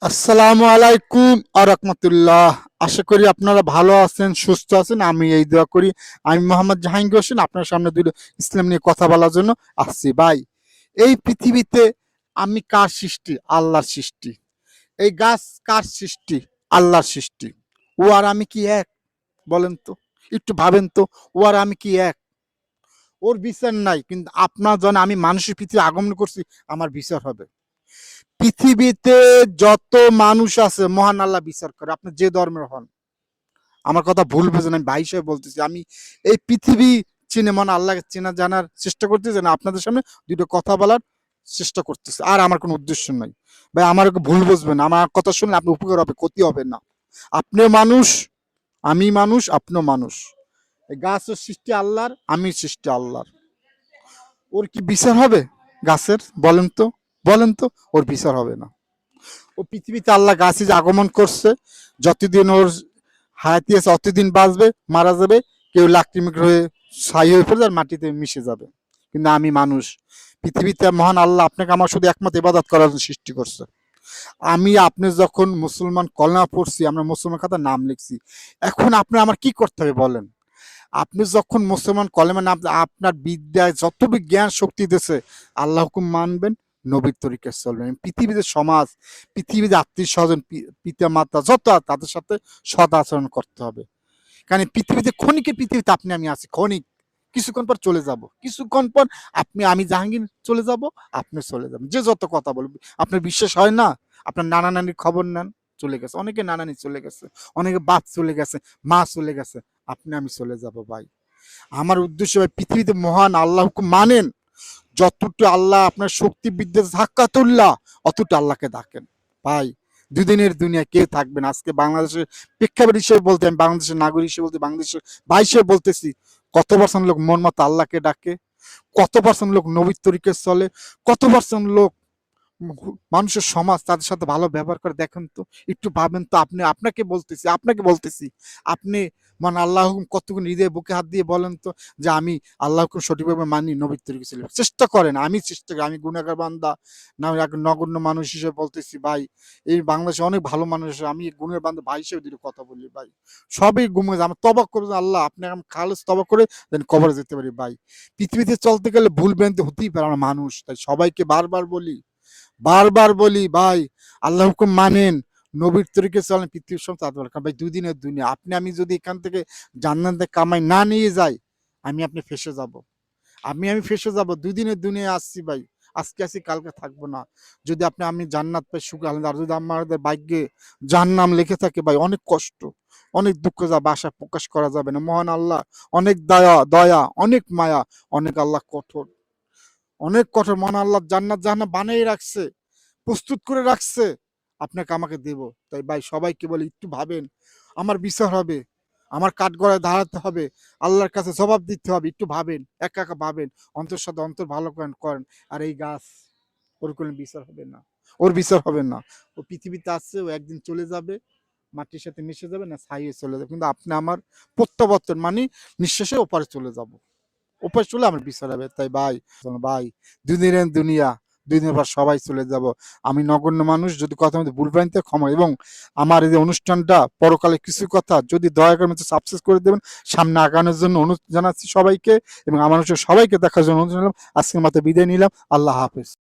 আসসালামু আলাইকুম আ রাহমাতুল্লাহ। আশা করি আপনারা ভালো আছেন, সুস্থ আছেন। আমি এই দোয়া করি। আমি মোহাম্মদ জাহাঙ্গীর হোসেন আপনার সামনে দুটো ইসলাম নিয়ে কথা বলার জন্য আসছি ভাই। এই পৃথিবীতে আমি কার সৃষ্টি? আল্লাহর সৃষ্টি। এই গাছ কার সৃষ্টি? আল্লাহর সৃষ্টি। ও আর আমি কি এক? বলেন তো, একটু ভাবেন তো। ও আর আমি কি এক? ওর বিচার নাই, কিন্তু আপনার জন্য আমি মানুষের পৃথিবী আগমন করছি, আমার বিচার হবে। পৃথিবীতে যত মানুষ আছে মহান আল্লাহ বিচার করে, আপনি যে ধর্মের হন। আমার কথা ভুল বুঝেন, আমি ভাই হিসেবে বলতেছি। আমি এই পৃথিবী চিনে মনে আল্লাহকে চেনা জানার চেষ্টা করতেছি না, আপনাদের সামনে দুটো কথা বলার চেষ্টা করতেছি। আর আমার কোনো উদ্দেশ্য নাই ভাই, আমার ভুল বুঝবেন। আমার কথা শুনলে আপনি উপকার হবে, ক্ষতি হবে না। আপনিও মানুষ, আমি মানুষ, আপনিও মানুষ। এই গাছের সৃষ্টি আল্লাহর, আমি সৃষ্টি আল্লাহর। ওর কি বিচার হবে গাছের? বলেন তো, বলেন তো। ওর বিচার হবে না। ও পৃথিবীতে আল্লাহ গাছে যে আগমন করছে, যতদিন ওর হায়াতি আছে অতদিন বাঁচবে, মারা যাবে। কেউ লাকড়িমিক হয়ে ছাই হয়ে পড়ে আর মাটিতে মিশে যাবে। কিন্তু আমি মানুষ। পৃথিবীতে মহান আল্লাহ আপনাকে আমার শুধু একমত ইবাদত করার জন্য সৃষ্টি করছে। আমি আপনি যখন মুসলমান কলেমা পড়ছি, আমরা মুসলমান খাতার নাম লিখছি। এখন আপনি আমার কি করতে হবে বলেন? আপনি যখন মুসলমান কলেমা নাম, আপনার বিদ্যায় যত জ্ঞান শক্তি দিয়েছে, আল্লাহ হুকুম মানবেন, নবীর তরিকায় চলবেন। পৃথিবীতে সমাজ, পৃথিবীতে আত্মীয় স্বজন, পিতা মাতা যত তাদের সাথে সদ আচরণ করতে হবে। কারণ পৃথিবীতে ক্ষণিকে, পৃথিবীতে আপনি আমি আছি ক্ষণিক। কিছুক্ষণ পর চলে যাব, কিছুক্ষণ পর আমি জাহাঙ্গীর চলে যাব, আপনি চলে যাবেন। যে যত কথা বলবে আপনার বিশ্বাস হয় না? আপনার নানা নানির খবর নেন, চলে গেছে অনেকে, নানানি চলে গেছে অনেকে, বাপ চলে গেছে, মা চলে গেছে, আপনি আমি চলে যাব ভাই। আমার উদ্দেশ্য ভাই, পৃথিবীতে মহান আল্লাহ হুকুম মানেন। যতটুকু আল্লাহ আপনার শক্তি বিদ্যা ধাক্কাতুল্লাহ, অতটুকু আল্লাহকে ডাকেন ভাই। দুদিনের দুনিয়া কেউ থাকবেন। আজকে বাংলাদেশের প্রেক্ষাপট হিসেবে বলতে, আমি বাংলাদেশের নাগরিক হিসেবে বলতে, বাংলাদেশের ভাই হিসেবে বলতেছি, কত পার্সেন্ট লোক মন মতো আল্লাহকে ডাকে? কত পার্সেন্ট লোক নবীর তরিকে চলে? কত পার্সেন্ট লোক মানুষের সমাজ তাদের সাথে ভালো ব্যবহার করে? দেখেন তো, একটু ভাবেন তো। আপনাকে বলতেছি আপনি মানে আল্লাহ হুকুম কতক্ষণ হৃদয়ে বুকে হাত দিয়ে বলেন তো, যে আমি আল্লাহ হুকুম সঠিকভাবে মানি, নবীর তরিকে চলি। চেষ্টা করেন। আমি চেষ্টা করি, আমি গুণাগার বান্দা, না এক নগণ্য মানুষ হিসেবে বলতেছি ভাই। এই বাংলাদেশে অনেক ভালো মানুষ আছে, আমি গুণের বান্দা ভাই হিসেবে দুটো কথা বলি ভাই। সবই গুমে যায়। আমার তবা করে আল্লাহ আপনি আমি খালেস তবা করে দেন কবরে যেতে পারি ভাই। পৃথিবীতে চলতে গেলে ভুল ভ্রান্তি হতেই পারে, আমরা মানুষ। তাই সবাইকে বারবার বলি ভাই, আল্লাহ হুকুম মানেন, নবীর তরিকে চলেন, পৃথিবীর সব তাদের দরকার ভাই। দুই দিনের দুনিয়া, আমি যদি এখান থেকে জান্নাতে কামাই না নিয়ে যাই, আপনি ফেসে যাব। আমি ফেসে যাব। দুই দিনের দুনিয়ায় আসছি ভাই। আজকে আসি, কালকে থাকবো না। যদি আমি জান্নাত পাই, সুখ আলাদা। আর যদি আমাদের ভাগ্যে জাহান্নাম লিখে থাকে ভাই, অনেক কষ্ট, অনেক দুঃখ, যা বাসা প্রকাশ করা যাবে না। মহান আল্লাহ অনেক দয়া, অনেক মায়া, অনেক আল্লাহ কঠোর, অনেক কঠোর। মহান আল্লাহ জান্নাত জাহান্নাম বানিয়ে রাখছে, প্রস্তুত করে রাখছে, আপনাকে আমাকে দেব। তাই ভাই সবাইকে বলি, একটু ভাবেন। আমার বিচার হবে, আমার কাঠগড়ায় দাঁড়াতে হবে, আল্লাহর কাছে জবাব দিতে হবে। একটু ভাবেন, একা একা ভাবেন, অন্তর সাথে অন্তর ভালো করেন। আর এই গাছ, ওর কোনো বিচার হবে না, ওর বিচার হবে না। ও পৃথিবীতে আসছে, ও একদিন চলে যাবে, মাটির সাথে মিশে যাবে, না ছাইয়ে চলে যাবে। কিন্তু আপনি আমার প্রত্যাবর্তন মানে নিঃশেষে ওপারে চলে যাব, ওপারে চলে আমার বিচার হবে। তাই ভাই, দুদিনের দুনিয়া, ২ দিনের পর সবাই চলে যাব। আমি নগণ্য মানুষ, যদি কথা মধ্যে ভুল ভ্রান্তি ক্ষমা। এবং আমার এই যে অনুষ্ঠানটা পরকালে কিছু কথা যদি দয়া করে মতো সাবস্ক্রাইব করে দেবেন, সামনে আগানোর জন্য অনুরোধ জানাচ্ছি সবাইকে। এবং আমার সবাইকে দেখার জন্য অনুরোধ জানালাম। আজকের মতো বিদায় নিলাম। আল্লাহ হাফেজ।